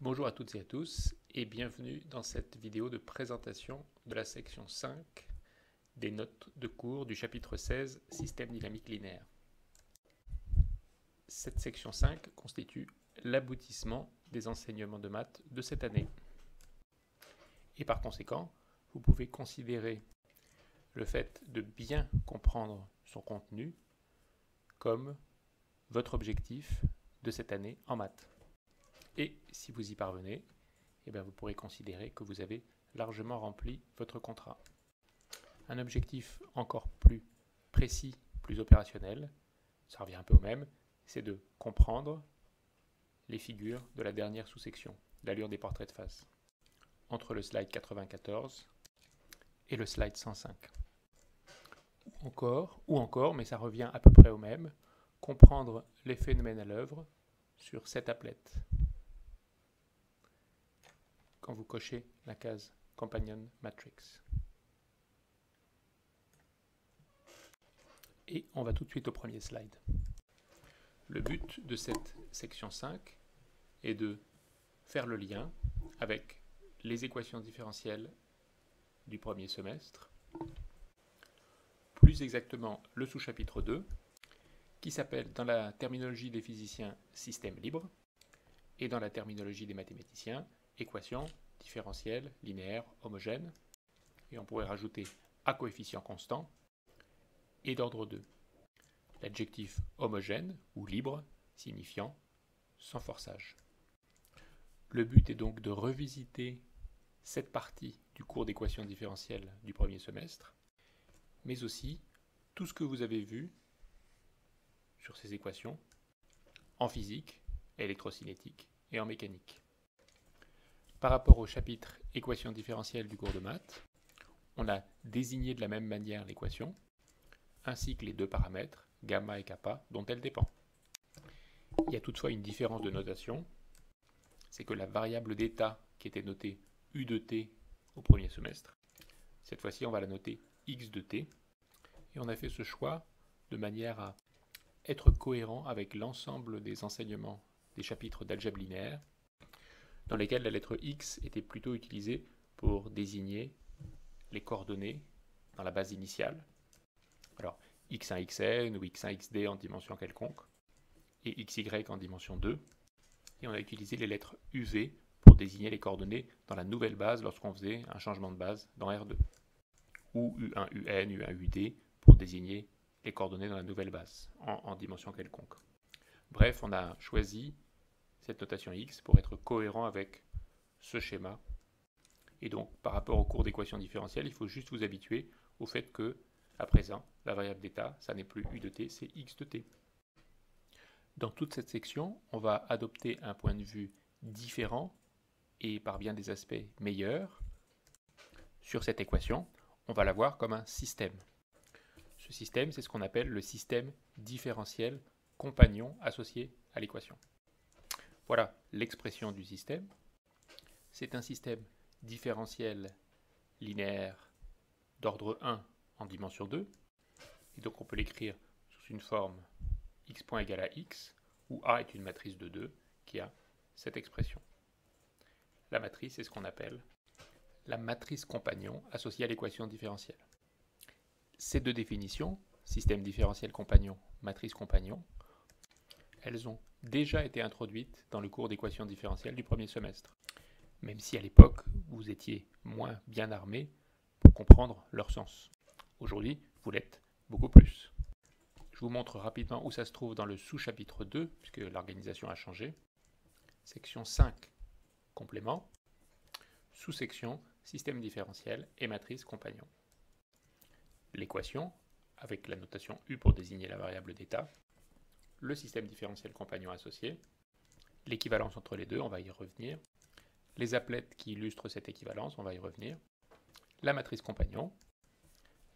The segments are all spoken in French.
Bonjour à toutes et à tous et bienvenue dans cette vidéo de présentation de la section 5 des notes de cours du chapitre 16 Système dynamique linéaire. Cette section 5 constitue l'aboutissement des enseignements de maths de cette année. Et par conséquent, vous pouvez considérer le fait de bien comprendre son contenu comme votre objectif de cette année en maths. Et si vous y parvenez, vous pourrez considérer que vous avez largement rempli votre contrat. Un objectif encore plus précis, plus opérationnel, ça revient un peu au même, c'est de comprendre les figures de la dernière sous-section, l'allure des portraits de face, entre le slide 94 et le slide 105. Ou encore, mais ça revient à peu près au même, comprendre les phénomènes à l'œuvre sur cette applette. Quand vous cochez la case Companion Matrix. Et on va tout de suite au premier slide. Le but de cette section 5 est de faire le lien avec les équations différentielles du premier semestre, plus exactement le sous-chapitre 2, qui s'appelle dans la terminologie des physiciens système libre, et dans la terminologie des mathématiciens équations différentielles, linéaires, homogènes, et on pourrait rajouter à coefficient constant, et d'ordre 2. L'adjectif homogène ou libre signifiant sans forçage. Le but est donc de revisiter cette partie du cours d'équations différentielles du premier semestre, mais aussi tout ce que vous avez vu sur ces équations en physique, électrocinétique et en mécanique. Par rapport au chapitre équations différentielles du cours de maths, on a désigné de la même manière l'équation, ainsi que les deux paramètres, gamma et kappa, dont elle dépend. Il y a toutefois une différence de notation, c'est que la variable d'état qui était notée U de t au premier semestre, cette fois-ci on va la noter x de t, et on a fait ce choix de manière à être cohérent avec l'ensemble des enseignements des chapitres d'algèbre linéaire, dans lesquels la lettre x était plutôt utilisée pour désigner les coordonnées dans la base initiale. Alors, x1, xn ou x1, xd en dimension quelconque, et xy en dimension 2. Et on a utilisé les lettres uv pour désigner les coordonnées dans la nouvelle base lorsqu'on faisait un changement de base dans R2. Ou u1, un, u1, ud pour désigner les coordonnées dans la nouvelle base en dimension quelconque. Bref, on a choisi cette notation x pour être cohérent avec ce schéma. Et donc, par rapport au cours d'équations différentielles, il faut juste vous habituer au fait que, à présent, la variable d'état, ça n'est plus u de t, c'est x de t. Dans toute cette section, on va adopter un point de vue différent et par bien des aspects meilleurs sur cette équation. On va la voir comme un système. Ce système, c'est ce qu'on appelle le système différentiel compagnon associé à l'équation. Voilà l'expression du système. C'est un système différentiel linéaire d'ordre 1 en dimension 2. Et donc on peut l'écrire sous une forme x point égale à x, où A est une matrice de 2 qui a cette expression. La matrice est ce qu'on appelle la matrice compagnon associée à l'équation différentielle. Ces deux définitions, système différentiel compagnon, matrice compagnon, elles ont déjà été introduites dans le cours d'équations différentielles du premier semestre, même si à l'époque, vous étiez moins bien armé pour comprendre leur sens. Aujourd'hui, vous l'êtes beaucoup plus. Je vous montre rapidement où ça se trouve dans le sous-chapitre 2, puisque l'organisation a changé. Section 5, complément. Sous-section, système différentiel et matrice compagnon. L'équation, avec la notation U pour désigner la variable d'état. Le système différentiel compagnon associé. L'équivalence entre les deux, on va y revenir. Les applettes qui illustrent cette équivalence, on va y revenir. La matrice compagnon.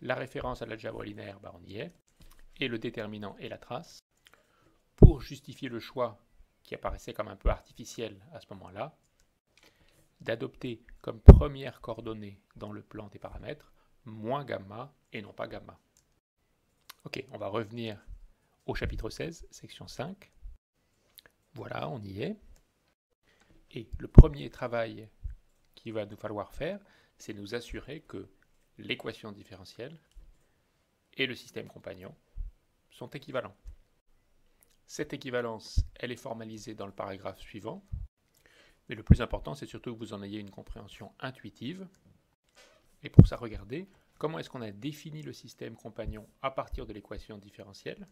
La référence à l'algèbre linéaire, on y est. Et le déterminant et la trace. Pour justifier le choix, qui apparaissait comme un peu artificiel à ce moment-là, d'adopter comme première coordonnée dans le plan des paramètres moins gamma et non pas gamma. Ok, on va revenir au chapitre 16, section 5. Voilà, on y est. Et le premier travail qu'il va nous falloir faire, c'est nous assurer que l'équation différentielle et le système compagnon sont équivalents. Cette équivalence, elle est formalisée dans le paragraphe suivant, mais le plus important, c'est surtout que vous en ayez une compréhension intuitive. Et pour ça, regardez, comment est-ce qu'on a défini le système compagnon à partir de l'équation différentielle?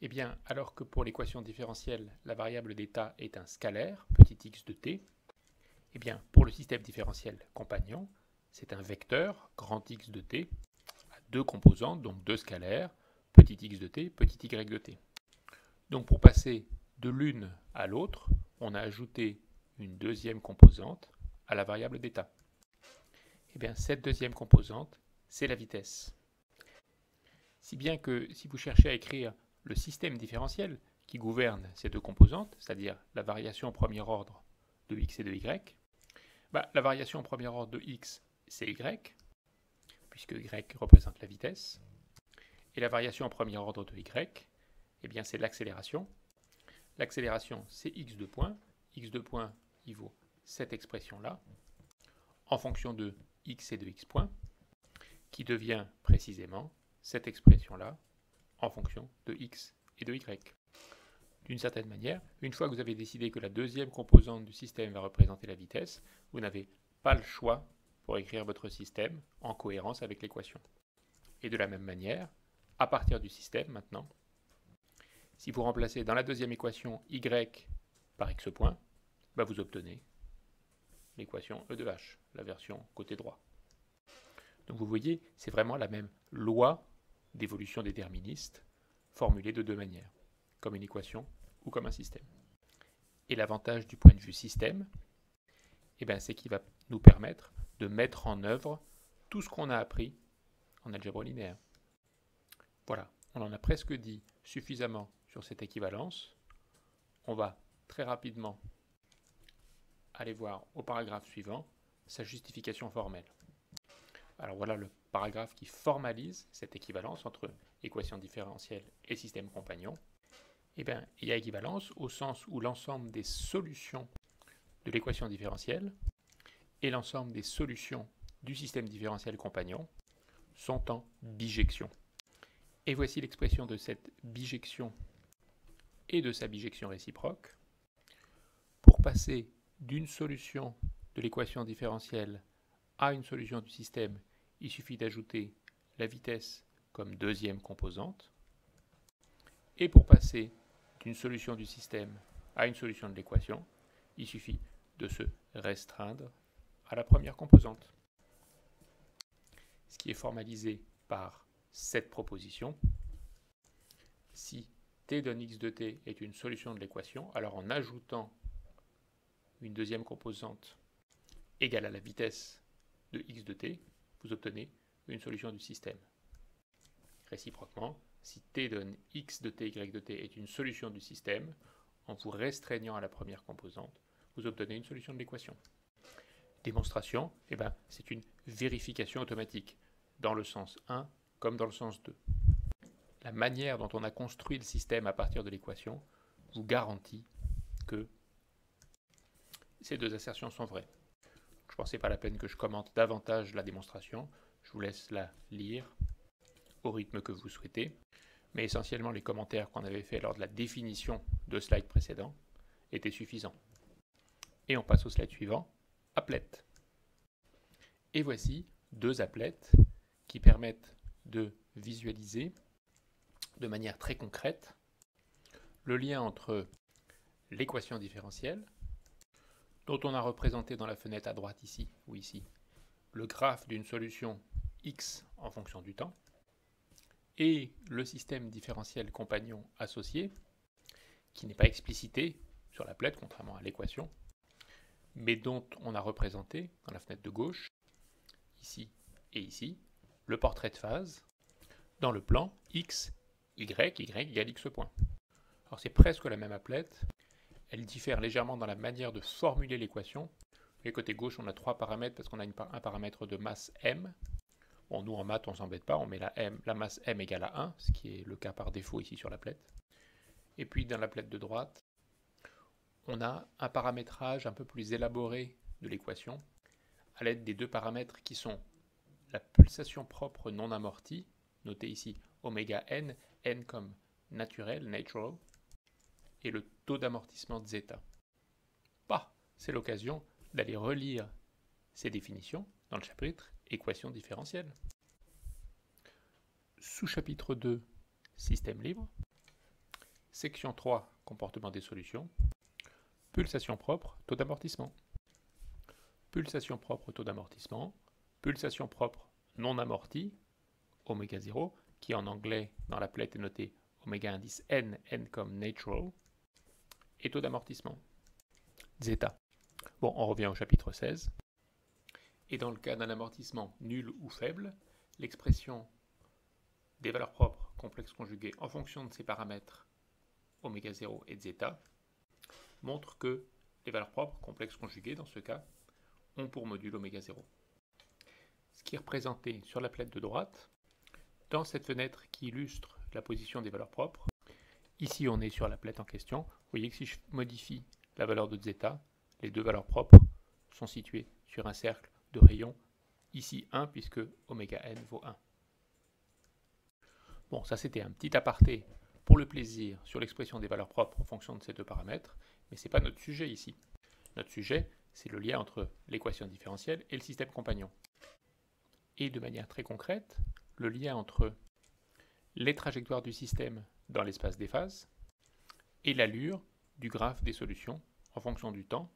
Eh bien, alors que pour l'équation différentielle, la variable d'état est un scalaire, petit x de t, eh bien, pour le système différentiel compagnon, c'est un vecteur, grand X de t, à deux composantes, donc deux scalaires, petit x de t, petit y de t. Donc pour passer de l'une à l'autre, on a ajouté une deuxième composante à la variable d'état. Eh bien, cette deuxième composante, c'est la vitesse. Si bien que si vous cherchez à écrire le système différentiel qui gouverne ces deux composantes, c'est-à-dire la variation au premier ordre de x et de y, la variation au premier ordre de x, c'est y, puisque y représente la vitesse, et la variation au premier ordre de y, eh bien c'est l'accélération. L'accélération, c'est x de point. X de point, il vaut cette expression-là, en fonction de x et de x point, qui devient précisément cette expression-là, en fonction de x et de y. D'une certaine manière, une fois que vous avez décidé que la deuxième composante du système va représenter la vitesse, vous n'avez pas le choix pour écrire votre système en cohérence avec l'équation. Et de la même manière, à partir du système maintenant, si vous remplacez dans la deuxième équation y par x point, vous obtenez l'équation E de h, la version côté droit. Donc vous voyez, c'est vraiment la même loi d'évolution déterministe formulée de deux manières, comme une équation ou comme un système. Et l'avantage du point de vue système, c'est qu'il va nous permettre de mettre en œuvre tout ce qu'on a appris en algèbre linéaire. Voilà, on en a presque dit suffisamment sur cette équivalence. On va très rapidement aller voir au paragraphe suivant sa justification formelle. Alors voilà le paragraphe qui formalise cette équivalence entre équation différentielle et système compagnon. Il y a équivalence au sens où l'ensemble des solutions de l'équation différentielle et l'ensemble des solutions du système différentiel compagnon sont en bijection. Et voici l'expression de cette bijection et de sa bijection réciproque. Pour passer d'une solution de l'équation différentielle à une solution du système, il suffit d'ajouter la vitesse comme deuxième composante. Et pour passer d'une solution du système à une solution de l'équation, il suffit de se restreindre à la première composante. Ce qui est formalisé par cette proposition. Si t donne x de t est une solution de l'équation, alors en ajoutant une deuxième composante égale à la vitesse de x de t, vous obtenez une solution du système. Réciproquement, si t donne x de t, y de t est une solution du système, en vous restreignant à la première composante, vous obtenez une solution de l'équation. Démonstration, c'est une vérification automatique, dans le sens 1 comme dans le sens 2. La manière dont on a construit le système à partir de l'équation vous garantit que ces deux assertions sont vraies. Je ne pensais pas la peine que je commente davantage la démonstration, je vous laisse la lire au rythme que vous souhaitez, mais essentiellement les commentaires qu'on avait fait lors de la définition de slide précédent étaient suffisants. Et on passe au slide suivant, applet. Et voici deux applets qui permettent de visualiser de manière très concrète le lien entre l'équation différentielle, dont on a représenté dans la fenêtre à droite ici ou ici le graphe d'une solution x en fonction du temps, et le système différentiel compagnon associé, qui n'est pas explicité sur l'applet, contrairement à l'équation, mais dont on a représenté dans la fenêtre de gauche, ici et ici, le portrait de phase dans le plan x, y égale x point. Alors c'est presque la même applet, elle diffère légèrement dans la manière de formuler l'équation. Et côté gauche, on a trois paramètres parce qu'on a un paramètre de masse m. Bon, nous en maths, on ne s'embête pas, on met la masse m égale à 1, ce qui est le cas par défaut ici sur l'applet. Et puis dans l'applet de droite, on a un paramétrage un peu plus élaboré de l'équation à l'aide des deux paramètres qui sont la pulsation propre non amortie, notée ici oméga n, n comme naturel, natural, et le taux d'amortissement de zeta. C'est l'occasion d'aller relire ces définitions dans le chapitre équations différentielles. Sous-chapitre 2, système libre. Section 3, comportement des solutions. Pulsation propre, taux d'amortissement. Pulsation propre, taux d'amortissement. Pulsation propre non amortie, oméga 0, qui en anglais dans l'applet est noté oméga indice n, n comme natural, et taux d'amortissement, zeta. Bon, on revient au chapitre 16. Et dans le cas d'un amortissement nul ou faible, l'expression des valeurs propres complexes conjuguées en fonction de ces paramètres oméga 0 et zeta montre que les valeurs propres complexes conjuguées, dans ce cas, ont pour module oméga 0. Ce qui est représenté sur l'applet de droite, dans cette fenêtre qui illustre la position des valeurs propres. Ici, on est sur l'applet en question. Vous voyez que si je modifie la valeur de zeta, les deux valeurs propres sont situées sur un cercle de rayon, ici 1, puisque oméga n vaut 1. Bon, ça c'était un petit aparté pour le plaisir sur l'expression des valeurs propres en fonction de ces deux paramètres, mais ce n'est pas notre sujet ici. Notre sujet, c'est le lien entre l'équation différentielle et le système compagnon. Et de manière très concrète, le lien entre les trajectoires du système dans l'espace des phases et l'allure du graphe des solutions en fonction du temps,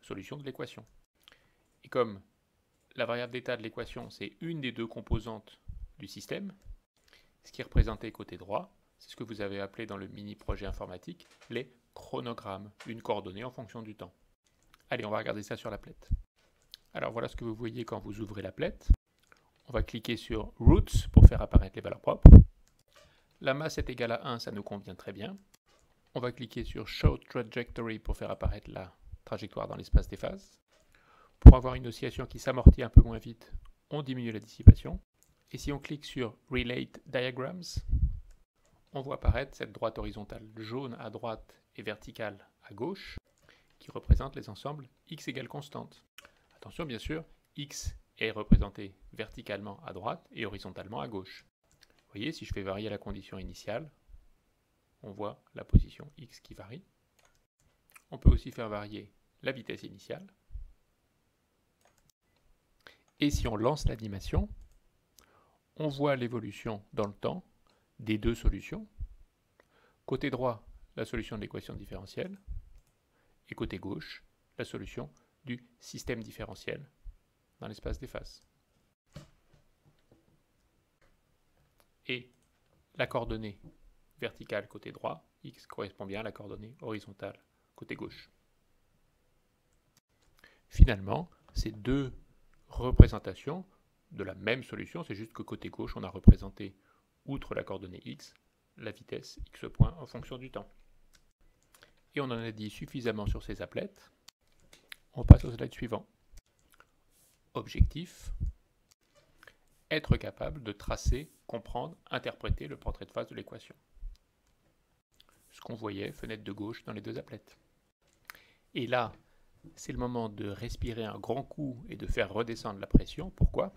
solution de l'équation. Et comme la variable d'état de l'équation, c'est une des deux composantes du système, ce qui est représenté côté droit, c'est ce que vous avez appelé dans le mini-projet informatique les chronogrammes, une coordonnée en fonction du temps. Allez, on va regarder ça sur l'applet. Alors voilà ce que vous voyez quand vous ouvrez l'applet. On va cliquer sur Roots pour faire apparaître les valeurs propres. La masse est égale à 1, ça nous convient très bien. On va cliquer sur Show Trajectory pour faire apparaître la trajectoire dans l'espace des phases. Pour avoir une oscillation qui s'amortit un peu moins vite, on diminue la dissipation. Et si on clique sur Relate Diagrams, on voit apparaître cette droite horizontale jaune à droite et verticale à gauche, qui représente les ensembles x égale constante. Attention, bien sûr, x est représenté verticalement à droite et horizontalement à gauche. Vous voyez, si je fais varier la condition initiale, on voit la position x qui varie. On peut aussi faire varier la vitesse initiale. Et si on lance l'animation, on voit l'évolution dans le temps des deux solutions. Côté droit, la solution de l'équation différentielle, et côté gauche, la solution du système différentiel dans l'espace des phases. Et la coordonnée verticale côté droit, x correspond bien à la coordonnée horizontale côté gauche. Finalement, ces deux représentations de la même solution, c'est juste que côté gauche, on a représenté, outre la coordonnée x, la vitesse x point en fonction du temps. Et on en a dit suffisamment sur ces applets. On passe au slide suivant. Objectif, être capable de tracer, comprendre, interpréter le portrait de phase de l'équation. Ce qu'on voyait, fenêtre de gauche dans les deux applets. Et là, c'est le moment de respirer un grand coup et de faire redescendre la pression. Pourquoi?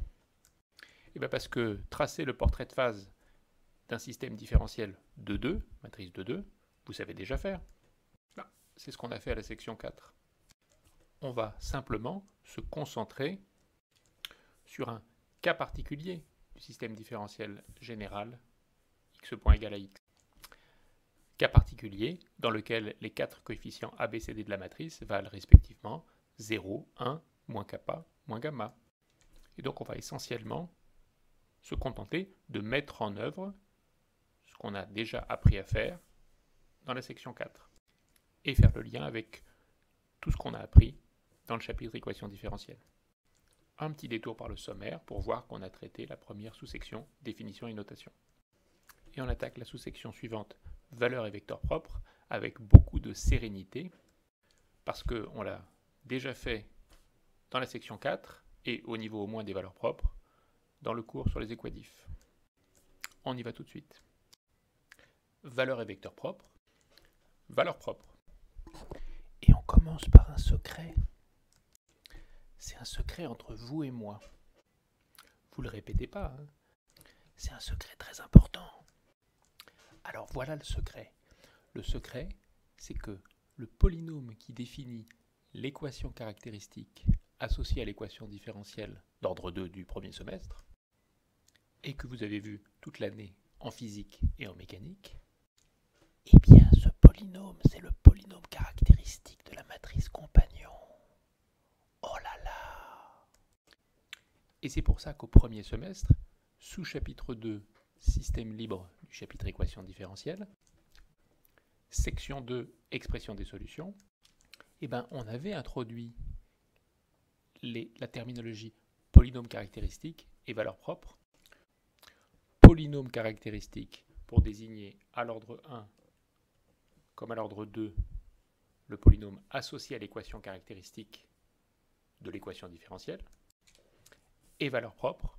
Eh bien parce que tracer le portrait de phase d'un système différentiel de 2, matrice de 2, vous savez déjà faire. C'est ce qu'on a fait à la section 4. On va simplement se concentrer sur un cas particulier du système différentiel général x point égale à x. Cas particulier dans lequel les quatre coefficients a, b, c, d de la matrice valent respectivement 0, 1, moins kappa, moins gamma. Et donc on va essentiellement se contenter de mettre en œuvre ce qu'on a déjà appris à faire dans la section 4 et faire le lien avec tout ce qu'on a appris dans le chapitre équations différentielles. Un petit détour par le sommaire pour voir qu'on a traité la première sous-section définition et notation. Et on attaque la sous-section suivante, valeurs et vecteurs propres, avec beaucoup de sérénité, parce qu'on l'a déjà fait dans la section 4, et au niveau au moins des valeurs propres, dans le cours sur les équadifs. On y va tout de suite. Valeurs et vecteurs propres. Valeurs propres. Et commence par un secret. C'est un secret entre vous et moi. Vous le répétez pas, hein. C'est un secret très important. Alors voilà le secret. Le secret, c'est que le polynôme qui définit l'équation caractéristique associée à l'équation différentielle d'ordre 2 du premier semestre, et que vous avez vu toute l'année en physique et en mécanique, eh bien ce polynôme, c'est le polynôme caractéristique de la matrice compagnon. Oh là là! Et c'est pour ça qu'au premier semestre, sous chapitre 2, système libre du chapitre équation différentielle, section 2, expression des solutions, eh ben, on avait introduit la terminologie polynôme caractéristique et valeur propre. Polynôme caractéristique pour désigner à l'ordre 1 comme à l'ordre 2 le polynôme associé à l'équation caractéristique de l'équation différentielle, et valeur propre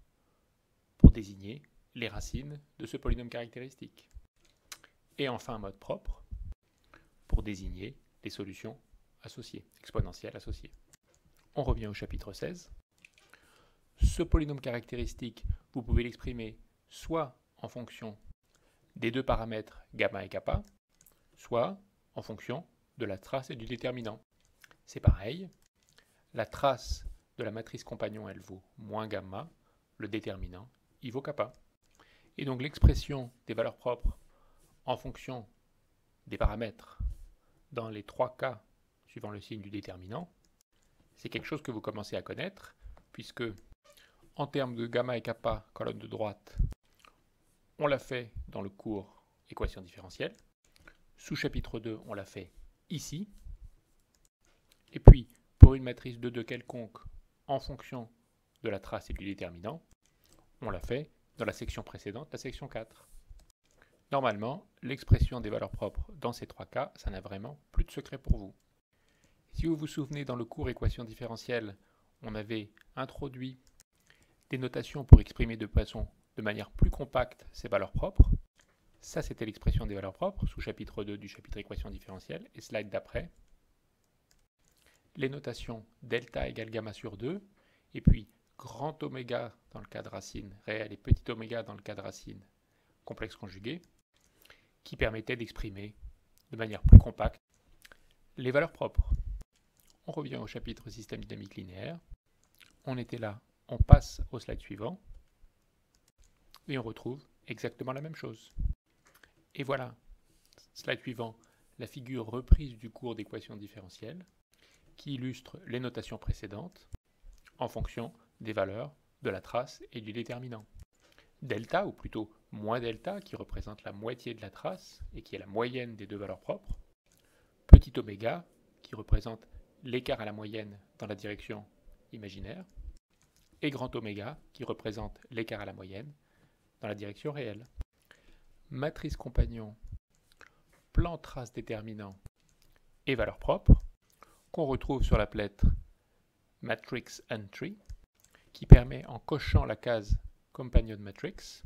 pour désigner les racines de ce polynôme caractéristique. Et enfin mode propre pour désigner les solutions associées, exponentielles associées. On revient au chapitre 16. Ce polynôme caractéristique, vous pouvez l'exprimer soit en fonction des deux paramètres gamma et kappa, soit en fonction de la trace et du déterminant. C'est pareil, la trace de la matrice compagnon, elle vaut moins gamma, le déterminant, il vaut kappa. Et donc l'expression des valeurs propres en fonction des paramètres dans les trois cas suivant le signe du déterminant, c'est quelque chose que vous commencez à connaître, puisque en termes de gamma et kappa, colonne de droite, on l'a fait dans le cours équation différentielle. Sous chapitre 2, on l'a fait ici. Et puis, pour une matrice de 2 quelconque, en fonction de la trace et du déterminant, on l'a fait dans la section précédente, la section 4. Normalement, l'expression des valeurs propres dans ces trois cas, ça n'a vraiment plus de secret pour vous. Si vous vous souvenez, dans le cours équation différentielle, on avait introduit des notations pour exprimer de manière plus compacte ces valeurs propres. Ça, c'était l'expression des valeurs propres, sous chapitre 2 du chapitre équation différentielle. Et slide d'après, les notations delta égale gamma sur 2, et puis grand oméga dans le cas de racine réelle et petit oméga dans le cas de racine complexe conjuguée, qui permettaient d'exprimer de manière plus compacte les valeurs propres. On revient au chapitre système dynamique linéaire. On était là, on passe au slide suivant, et on retrouve exactement la même chose. Et voilà, slide suivant, la figure reprise du cours d'équation différentielle qui illustre les notations précédentes en fonction des valeurs de la trace et du déterminant. Delta, ou plutôt moins delta, qui représente la moitié de la trace et qui est la moyenne des deux valeurs propres. Petit oméga, qui représente l'écart à la moyenne dans la direction imaginaire. Et grand oméga, qui représente l'écart à la moyenne dans la direction réelle. Matrice compagnon, plan trace déterminant et valeur propre, qu'on retrouve sur l'applet Matrix Entry, qui permet, en cochant la case Companion Matrix,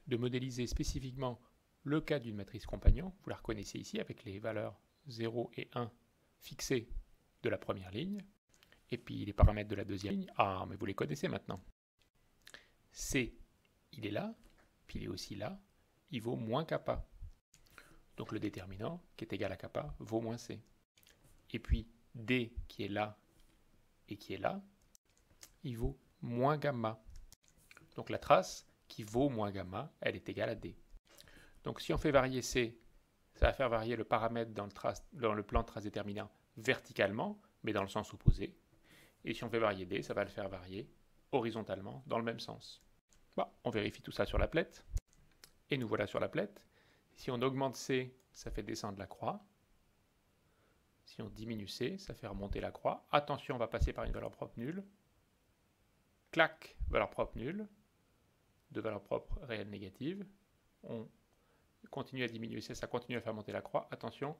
de modéliser spécifiquement le cas d'une matrice compagnon. Vous la reconnaissez ici avec les valeurs 0 et 1 fixées de la première ligne, et puis les paramètres de la deuxième ligne. Ah, mais vous les connaissez maintenant. C, il est là, puis il est aussi là, il vaut moins kappa. Donc le déterminant, qui est égal à kappa, vaut moins C. Et puis D, qui est là et qui est là, il vaut moins gamma. Donc la trace qui vaut moins gamma, elle est égale à D. Donc si on fait varier C, ça va faire varier le paramètre dans le plan de trace déterminant verticalement, mais dans le sens opposé. Et si on fait varier D, ça va le faire varier horizontalement dans le même sens. Bon, on vérifie tout ça sur l'applet. Et nous voilà sur l'applet. Si on augmente C, ça fait descendre la croix. Si on diminue C, ça fait remonter la croix. Attention, on va passer par une valeur propre nulle. Clac, valeur propre nulle. Deux valeurs propres réelles négatives. On continue à diminuer C, ça continue à faire monter la croix. Attention,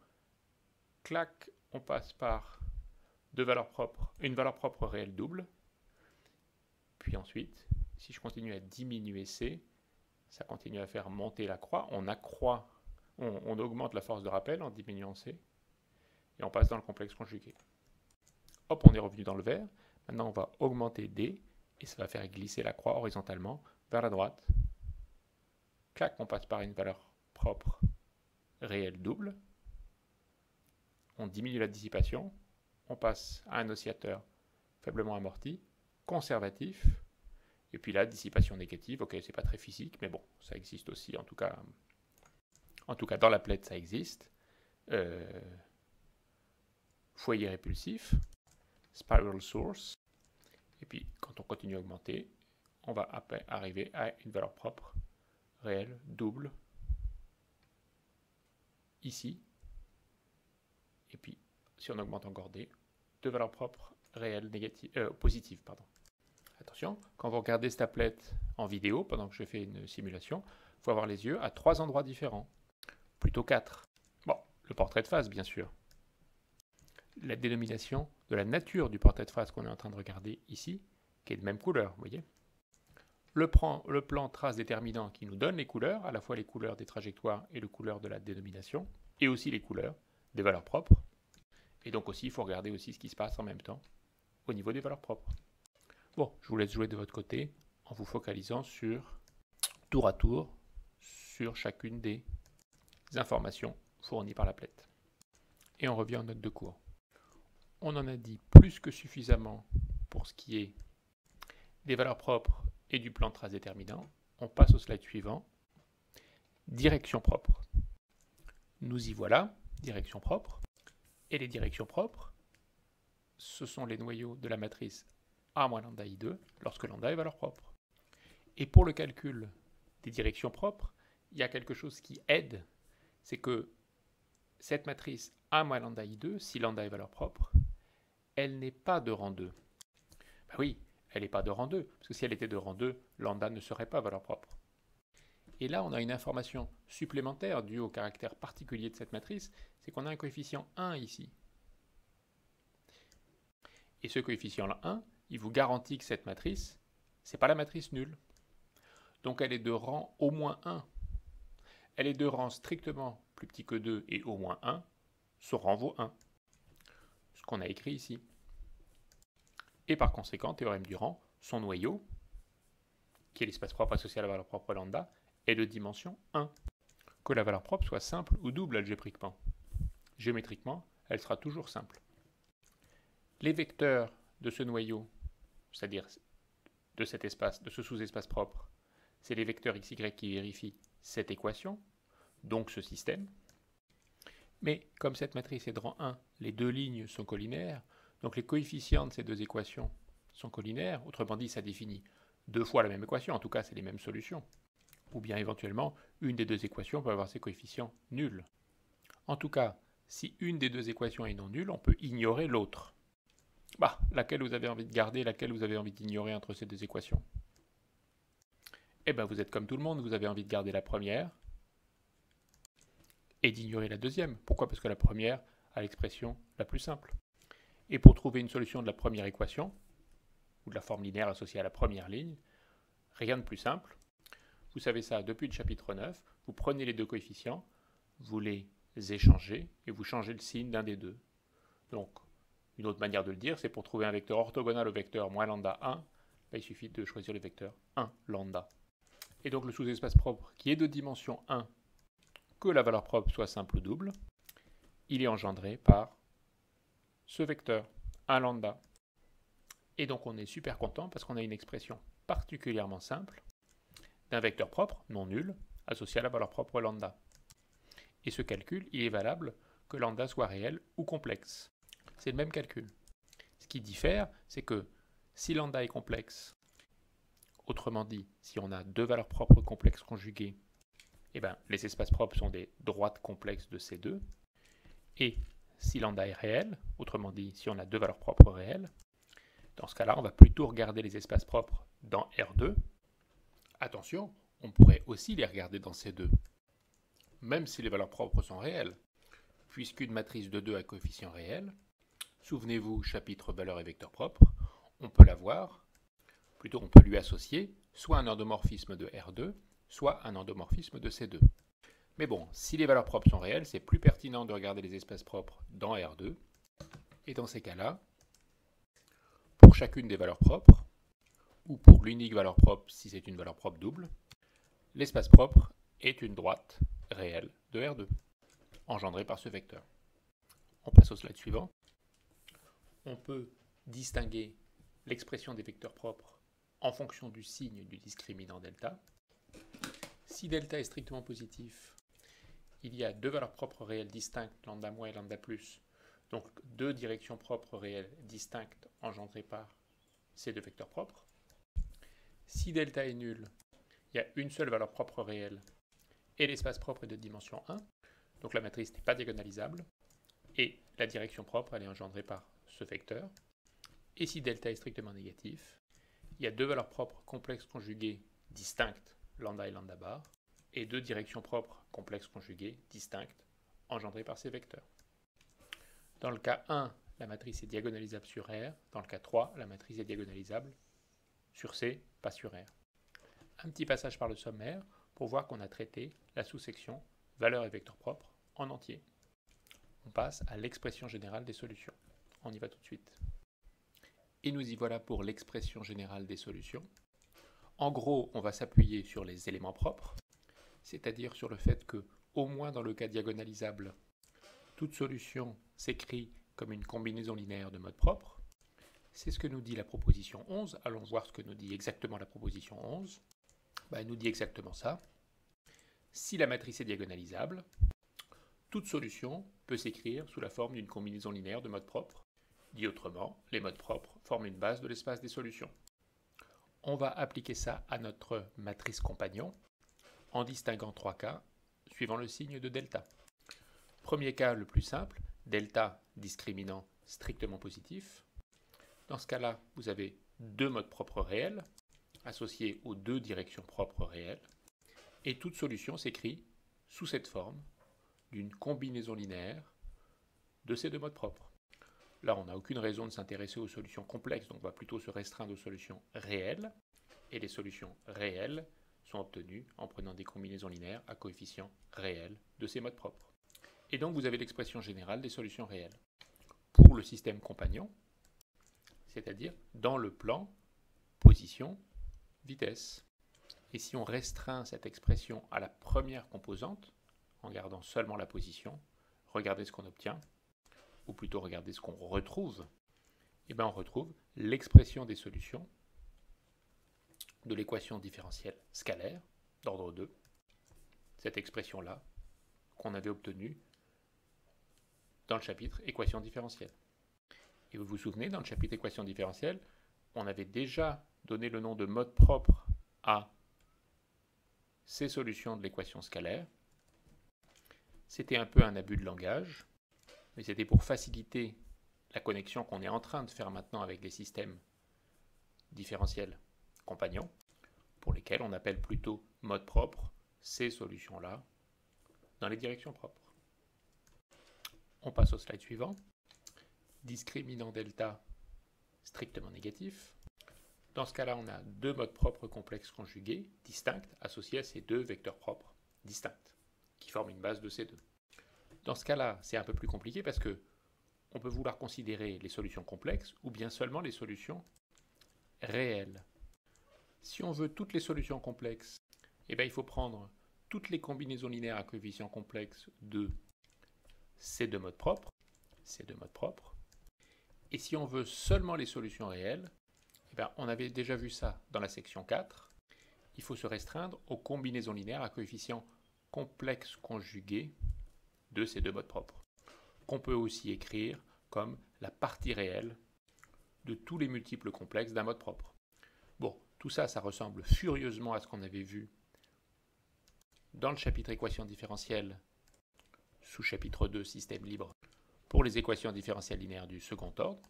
clac, on passe par deux valeurs propres, une valeur propre réelle double. Puis ensuite, si je continue à diminuer C, ça continue à faire monter la croix. On augmente la force de rappel en diminuant C. et on passe dans le complexe conjugué. Hop, on est revenu dans le vert. Maintenant, on va augmenter D, et ça va faire glisser la croix horizontalement vers la droite. Clac, on passe par une valeur propre réelle double. On diminue la dissipation. On passe à un oscillateur faiblement amorti, conservatif. Et puis là, dissipation négative. Ok, c'est pas très physique, mais bon, ça existe aussi. En tout cas dans la plaide, ça existe. Foyer répulsif, spiral source. Et puis, quand on continue à augmenter, on va arriver à une valeur propre réelle double ici. Et puis, si on augmente encore D, deux valeurs propres réelles positives. Attention, quand vous regardez cette applette en vidéo, pendant que je fais une simulation, il faut avoir les yeux à 3 endroits différents, plutôt 4. Bon, le portrait de face, bien sûr. La dénomination de la nature du portrait de face qu'on est en train de regarder ici, qui est de même couleur, vous voyez. Le plan trace déterminant qui nous donne les couleurs, à la fois les couleurs des trajectoires et les couleurs de la dénomination, et aussi les couleurs des valeurs propres. Et donc aussi, il faut regarder aussi ce qui se passe en même temps au niveau des valeurs propres. Bon, je vous laisse jouer de votre côté en vous focalisant sur, tour à tour, sur chacune des informations fournies par l'applet. Et on revient en note de cours. On en a dit plus que suffisamment pour ce qui est des valeurs propres et du plan de trace déterminant. On passe au slide suivant. Direction propre. Nous y voilà, direction propre. Et les directions propres, ce sont les noyaux de la matrice A moins lambda I2 lorsque lambda est valeur propre. Et pour le calcul des directions propres, il y a quelque chose qui aide, c'est que cette matrice A moins lambda I2, si lambda est valeur propre, elle n'est pas de rang 2. Ben oui, elle n'est pas de rang 2, parce que si elle était de rang 2, lambda ne serait pas valeur propre. Et là, on a une information supplémentaire due au caractère particulier de cette matrice, c'est qu'on a un coefficient 1 ici. Et ce coefficient 1, il vous garantit que cette matrice, ce n'est pas la matrice nulle. Donc elle est de rang au moins 1. Elle est de rang strictement plus petit que 2 et au moins 1, ce rang vaut 1. Ce qu'on a écrit ici. Et par conséquent, théorème du rang, son noyau, qui est l'espace propre associé à la valeur propre lambda, est de dimension 1. Que la valeur propre soit simple ou double algébriquement. Géométriquement, elle sera toujours simple. Les vecteurs de ce noyau, c'est-à-dire de cet espace, de ce sous-espace propre, c'est les vecteurs x, y qui vérifient cette équation, donc ce système. Mais comme cette matrice est de rang 1, les deux lignes sont collinaires, donc les coefficients de ces deux équations sont collinaires, autrement dit, ça définit deux fois la même équation, en tout cas, c'est les mêmes solutions. Ou bien éventuellement, une des deux équations peut avoir ses coefficients nuls. En tout cas, si une des deux équations est non nulle, on peut ignorer l'autre. Bah, laquelle vous avez envie de garder, laquelle vous avez envie d'ignorer entre ces deux équations? Eh bien, vous êtes comme tout le monde, vous avez envie de garder la première et d'ignorer la deuxième. Pourquoi? Parce que la première a l'expression la plus simple. Et pour trouver une solution de la première équation, ou de la forme linéaire associée à la première ligne, rien de plus simple. Vous savez ça depuis le chapitre 9, vous prenez les deux coefficients, vous les échangez et vous changez le signe d'un des deux. Donc, une autre manière de le dire, c'est pour trouver un vecteur orthogonal au vecteur moins lambda 1, il suffit de choisir le vecteur 1 lambda. Et donc le sous-espace propre qui est de dimension 1, que la valeur propre soit simple ou double, il est engendré par ce vecteur 1 lambda. Et donc on est super content parce qu'on a une expression particulièrement simple d'un vecteur propre, non nul, associé à la valeur propre lambda. Et ce calcul, il est valable que lambda soit réel ou complexe. C'est le même calcul. Ce qui diffère, c'est que si lambda est complexe, autrement dit, si on a deux valeurs propres complexes conjuguées, eh ben, les espaces propres sont des droites complexes de ces deux. Et si lambda est réel, autrement dit, si on a deux valeurs propres réelles, dans ce cas-là, on va plutôt regarder les espaces propres dans R2. Attention, on pourrait aussi les regarder dans C2, même si les valeurs propres sont réelles, puisqu'une matrice de 2 à coefficient réel, souvenez-vous, chapitre valeurs et vecteurs propres, on peut l'avoir, plutôt on peut lui associer soit un endomorphisme de R2, soit un endomorphisme de C2. Mais bon, si les valeurs propres sont réelles, c'est plus pertinent de regarder les espaces propres dans R2. Et dans ces cas-là, pour chacune des valeurs propres, ou pour l'unique valeur propre si c'est une valeur propre double, l'espace propre est une droite réelle de R2, engendrée par ce vecteur. On passe au slide suivant. On peut distinguer l'expression des vecteurs propres en fonction du signe du discriminant delta. Si delta est strictement positif, il y a deux valeurs propres réelles distinctes, lambda moins et lambda plus, donc deux directions propres réelles distinctes engendrées par ces deux vecteurs propres. Si delta est nul, il y a une seule valeur propre réelle et l'espace propre est de dimension 1, donc la matrice n'est pas diagonalisable, et la direction propre elle est engendrée par ce vecteur. Et si delta est strictement négatif, il y a deux valeurs propres complexes conjuguées distinctes, lambda et lambda bar, et deux directions propres complexes conjuguées distinctes engendrées par ces vecteurs. Dans le cas 1, la matrice est diagonalisable sur R. Dans le cas 3, la matrice est diagonalisable sur C, pas sur R. Un petit passage par le sommaire pour voir qu'on a traité la sous-section valeurs et vecteurs propres en entier. On passe à l'expression générale des solutions. On y va tout de suite. Et nous y voilà pour l'expression générale des solutions. En gros, on va s'appuyer sur les éléments propres, c'est-à-dire sur le fait que, au moins dans le cas diagonalisable, toute solution s'écrit comme une combinaison linéaire de modes propres. C'est ce que nous dit la proposition 11. Allons voir ce que nous dit exactement la proposition 11. Elle nous dit exactement ça. Si la matrice est diagonalisable, toute solution peut s'écrire sous la forme d'une combinaison linéaire de modes propres. Dit autrement, les modes propres forment une base de l'espace des solutions. On va appliquer ça à notre matrice compagnon en distinguant trois cas suivant le signe de delta. Premier cas le plus simple, delta discriminant strictement positif. Dans ce cas-là, vous avez deux modes propres réels associés aux deux directions propres réelles, et toute solution s'écrit sous cette forme d'une combinaison linéaire de ces deux modes propres. Là, on n'a aucune raison de s'intéresser aux solutions complexes, donc on va plutôt se restreindre aux solutions réelles, et les solutions réelles sont obtenues en prenant des combinaisons linéaires à coefficients réels de ces modes propres. Et donc vous avez l'expression générale des solutions réelles. Pour le système compagnon, c'est-à-dire dans le plan position, vitesse. Et si on restreint cette expression à la première composante, en gardant seulement la position, regardez ce qu'on obtient, ou plutôt regardez ce qu'on retrouve, et bien on retrouve l'expression des solutions de l'équation différentielle scalaire d'ordre 2, cette expression-là qu'on avait obtenue dans le chapitre équation différentielle. Et vous vous souvenez, dans le chapitre équation différentielle, on avait déjà donné le nom de mode propre à ces solutions de l'équation scalaire. C'était un peu un abus de langage, mais c'était pour faciliter la connexion qu'on est en train de faire maintenant avec les systèmes différentiels compagnons, pour lesquels on appelle plutôt mode propre ces solutions-là dans les directions propres. On passe au slide suivant. Discriminant delta strictement négatif. Dans ce cas-là, on a deux modes propres complexes conjugués, distincts, associés à ces deux vecteurs propres distincts, qui forment une base de ces deux. Dans ce cas-là, c'est un peu plus compliqué parce que on peut vouloir considérer les solutions complexes ou bien seulement les solutions réelles. Si on veut toutes les solutions complexes, il faut prendre toutes les combinaisons linéaires à coefficients complexes de ces deux modes propres, et si on veut seulement les solutions réelles, on avait déjà vu ça dans la section 4, il faut se restreindre aux combinaisons linéaires à coefficients complexes conjugués de ces deux modes propres, qu'on peut aussi écrire comme la partie réelle de tous les multiples complexes d'un mode propre. Bon, tout ça, ça ressemble furieusement à ce qu'on avait vu dans le chapitre équations différentielles, sous chapitre 2, système libre, pour les équations différentielles linéaires du second ordre.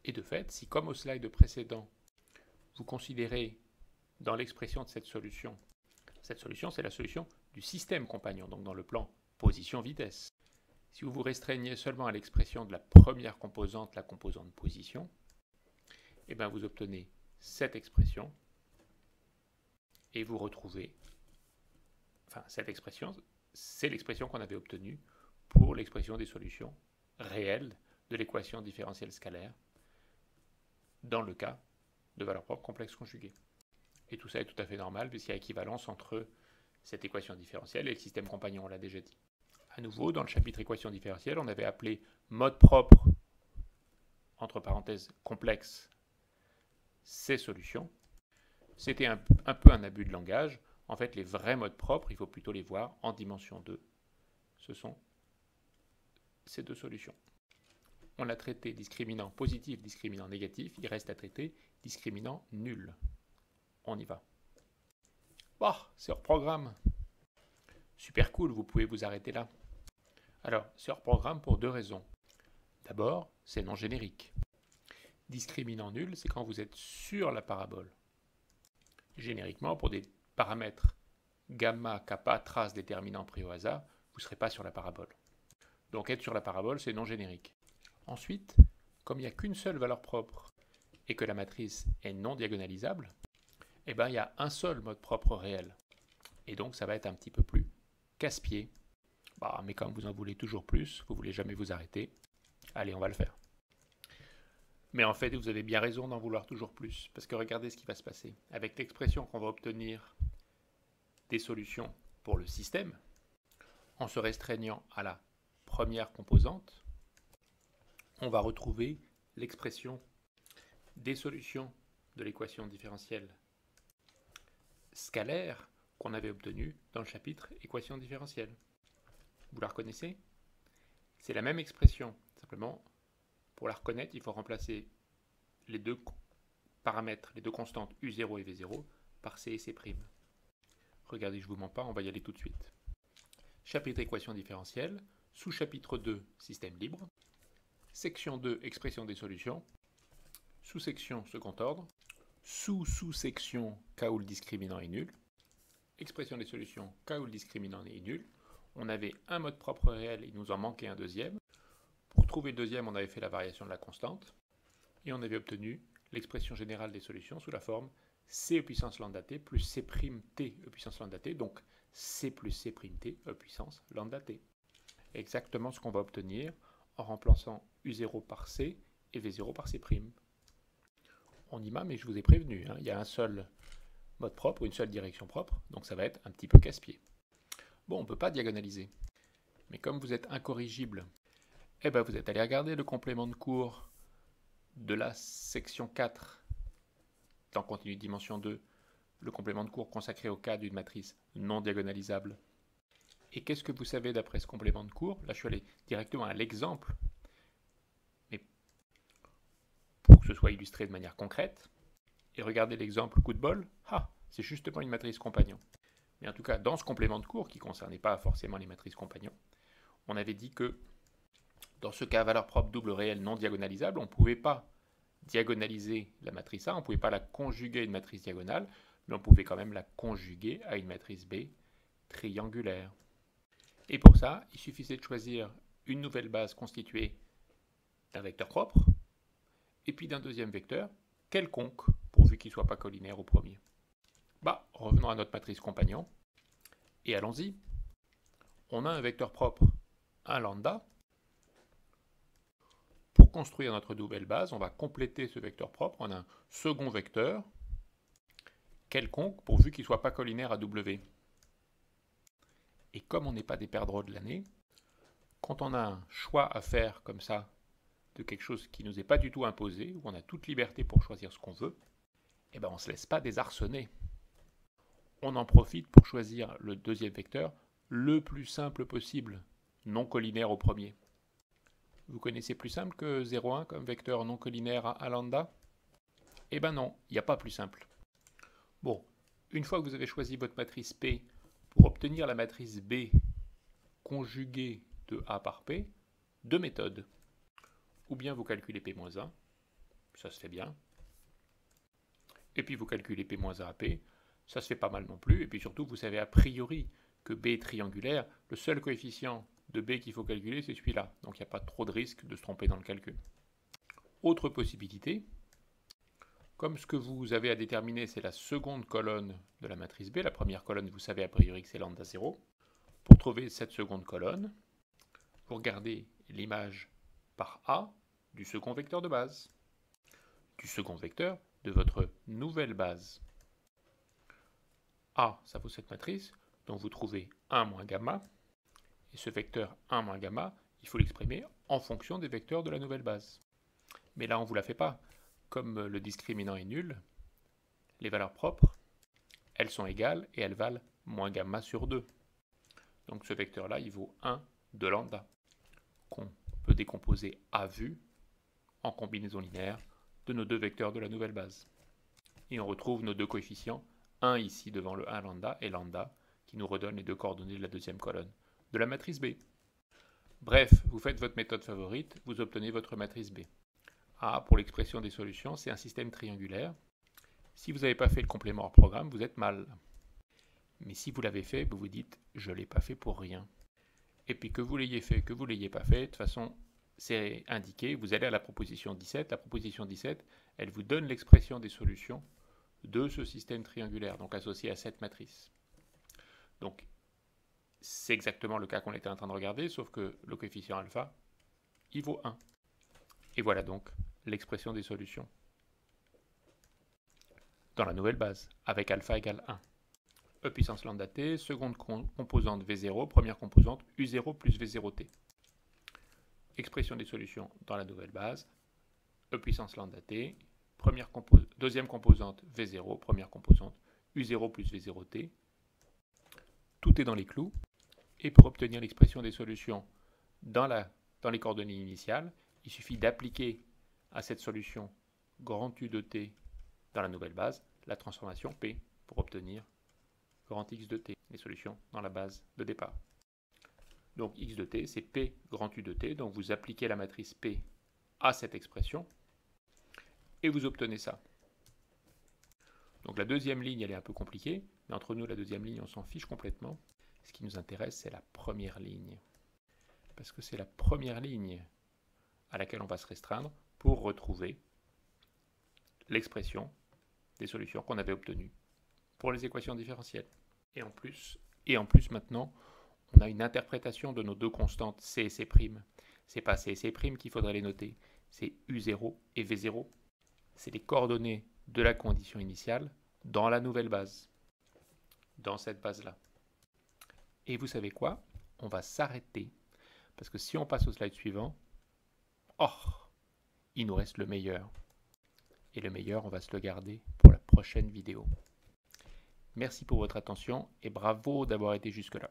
Et de fait, si comme au slide précédent, vous considérez dans l'expression de cette solution c'est la solution du système compagnon, donc dans le plan position-vitesse. Si vous vous restreignez seulement à l'expression de la première composante, la composante position, vous obtenez cette expression et vous retrouvez, cette expression, c'est l'expression qu'on avait obtenue pour l'expression des solutions réelles de l'équation différentielle scalaire dans le cas de valeur propre complexe conjuguée. Et tout ça est tout à fait normal puisqu'il y a équivalence entre cette équation différentielle et le système compagnon, on l'a déjà dit. À nouveau, dans le chapitre équation différentielle, on avait appelé mode propre, entre parenthèses complexe, ces solutions. C'était un peu un abus de langage. En fait, les vrais modes propres, il faut plutôt les voir en dimension 2. Ce sont ces deux solutions. On a traité discriminant positif, discriminant négatif. Il reste à traiter discriminant nul. On y va. Bah, c'est hors programme. Super cool, vous pouvez vous arrêter là. Alors, c'est hors programme pour deux raisons. D'abord, c'est non générique. Discriminant nul, c'est quand vous êtes sur la parabole. Génériquement, pour des paramètres gamma, kappa, trace, déterminant pris au hasard, vous ne serez pas sur la parabole. Donc être sur la parabole, c'est non générique. Ensuite, comme il n'y a qu'une seule valeur propre et que la matrice est non diagonalisable, eh ben, il y a un seul mode propre réel. Et donc ça va être un petit peu plus casse-pied. Bah, mais comme vous en voulez toujours plus, vous ne voulez jamais vous arrêter, allez, on va le faire. Mais en fait, vous avez bien raison d'en vouloir toujours plus, parce que regardez ce qui va se passer. Avec l'expression qu'on va obtenir des solutions pour le système, en se restreignant à la première composante, on va retrouver l'expression des solutions de l'équation différentielle scalaire qu'on avait obtenue dans le chapitre équation différentielle. Vous la reconnaissez? C'est la même expression, simplement pour la reconnaître, il faut remplacer les deux paramètres, les deux constantes U0 et V0 par C et C'. Regardez, je ne vous mens pas, on va y aller tout de suite. Chapitre équation différentielle, sous-chapitre 2, système libre, section 2, expression des solutions, sous-section second ordre, sous-sous-section cas où le discriminant est nul, expression des solutions cas où le discriminant est nul. On avait un mode propre réel, il nous en manquait un deuxième. Pour trouver le deuxième, on avait fait la variation de la constante, et on avait obtenu l'expression générale des solutions sous la forme C e puissance lambda t plus C' t e puissance lambda t, donc C plus C' t e puissance lambda t. Exactement ce qu'on va obtenir en remplaçant U0 par C et V0 par C'. On y va, mais je vous ai prévenu, hein, il y a un seul mode propre, une seule direction propre, donc ça va être un petit peu casse-pied. Bon, on ne peut pas diagonaliser, mais comme vous êtes incorrigible, eh ben vous êtes allé regarder le complément de cours de la section 4, dans continu de dimension 2, le complément de cours consacré au cas d'une matrice non diagonalisable. Et qu'est-ce que vous savez d'après ce complément de cours? Là, je suis allé directement à l'exemple, mais pour que ce soit illustré de manière concrète. Et regardez l'exemple coup de bol. Ah, c'est justement une matrice compagnon. Mais en tout cas, dans ce complément de cours, qui ne concernait pas forcément les matrices compagnons, on avait dit que dans ce cas valeur propre double réelle non diagonalisable, on ne pouvait pas diagonaliser la matrice A, on ne pouvait pas la conjuguer à une matrice diagonale, mais on pouvait quand même la conjuguer à une matrice B triangulaire. Et pour ça, il suffisait de choisir une nouvelle base constituée d'un vecteur propre, et puis d'un deuxième vecteur, quelconque, pourvu qu'il ne soit pas collinaire au premier. Bah, revenons à notre matrice compagnon, et allons-y. On a un vecteur propre, un lambda. Pour construire notre nouvelle base, on va compléter ce vecteur propre en un second vecteur, quelconque, pourvu qu'il ne soit pas collinaire à W. Et comme on n'est pas des perdreaux de l'année, quand on a un choix à faire comme ça, de quelque chose qui ne nous est pas du tout imposé, où on a toute liberté pour choisir ce qu'on veut, eh ben on ne se laisse pas désarçonner. On en profite pour choisir le deuxième vecteur le plus simple possible, non collinaire au premier. Vous connaissez plus simple que 0,1 comme vecteur non collinaire à lambda? Eh ben non, il n'y a pas plus simple. Bon, une fois que vous avez choisi votre matrice P, pour obtenir la matrice B conjuguée de A par P, deux méthodes. Ou bien vous calculez P-1, ça se fait bien. Et puis vous calculez P-1 à P, ça se fait pas mal non plus. Et puis surtout, vous savez a priori que B est triangulaire. Le seul coefficient de B qu'il faut calculer, c'est celui-là. Donc il n'y a pas trop de risque de se tromper dans le calcul. Autre possibilité, comme ce que vous avez à déterminer, c'est la seconde colonne de la matrice B, la première colonne, vous savez a priori que c'est lambda 0, Pour trouver cette seconde colonne, vous regardez l'image par A du second vecteur de base, du second vecteur de votre nouvelle base. A, ça vaut cette matrice, donc vous trouvez 1 moins gamma, et ce vecteur 1 moins gamma, il faut l'exprimer en fonction des vecteurs de la nouvelle base. Mais là, on ne vous la fait pas. Comme le discriminant est nul, les valeurs propres, elles sont égales et elles valent moins gamma sur 2. Donc ce vecteur-là, il vaut 1 de lambda, qu'on peut décomposer à vue en combinaison linéaire de nos deux vecteurs de la nouvelle base. Et on retrouve nos deux coefficients, 1 ici devant le 1 lambda et lambda, qui nous redonne les deux coordonnées de la deuxième colonne de la matrice B. Bref, vous faites votre méthode favorite, vous obtenez votre matrice B. A, pour l'expression des solutions, c'est un système triangulaire. Si vous n'avez pas fait le complément hors programme, vous êtes mal. Mais si vous l'avez fait, vous vous dites « je ne l'ai pas fait pour rien ». Et puis que vous l'ayez fait, que vous ne l'ayez pas fait, de toute façon, c'est indiqué. Vous allez à la proposition 17. La proposition 17, elle vous donne l'expression des solutions de ce système triangulaire, donc associé à cette matrice. Donc, c'est exactement le cas qu'on était en train de regarder, sauf que le coefficient alpha, il vaut 1. Et voilà donc l'expression des solutions dans la nouvelle base, avec alpha égale 1. E puissance lambda t, seconde composante V0, première composante U0 plus V0t. Expression des solutions dans la nouvelle base, E puissance lambda t, deuxième composante V0, première composante U0 plus V0t. Tout est dans les clous. Et pour obtenir l'expression des solutions dans les coordonnées initiales, il suffit d'appliquer à cette solution grand U de t dans la nouvelle base la transformation P pour obtenir grand X de t, les solutions dans la base de départ. Donc X de t, c'est P grand U de t, donc vous appliquez la matrice P à cette expression et vous obtenez ça. Donc la deuxième ligne, elle est un peu compliquée, mais entre nous, la deuxième ligne, on s'en fiche complètement. Ce qui nous intéresse, c'est la première ligne. Parce que c'est la première ligne à laquelle on va se restreindre pour retrouver l'expression des solutions qu'on avait obtenues pour les équations différentielles. Et en plus maintenant, on a une interprétation de nos deux constantes C et C'. C'est pas C et C' qu'il faudrait les noter, c'est U0 et V0. C'est les coordonnées de la condition initiale dans la nouvelle base, dans cette base-là. Et vous savez quoi? On va s'arrêter, parce que si on passe au slide suivant, il nous reste le meilleur. Et le meilleur, on va se le garder pour la prochaine vidéo. Merci pour votre attention et bravo d'avoir été jusque-là.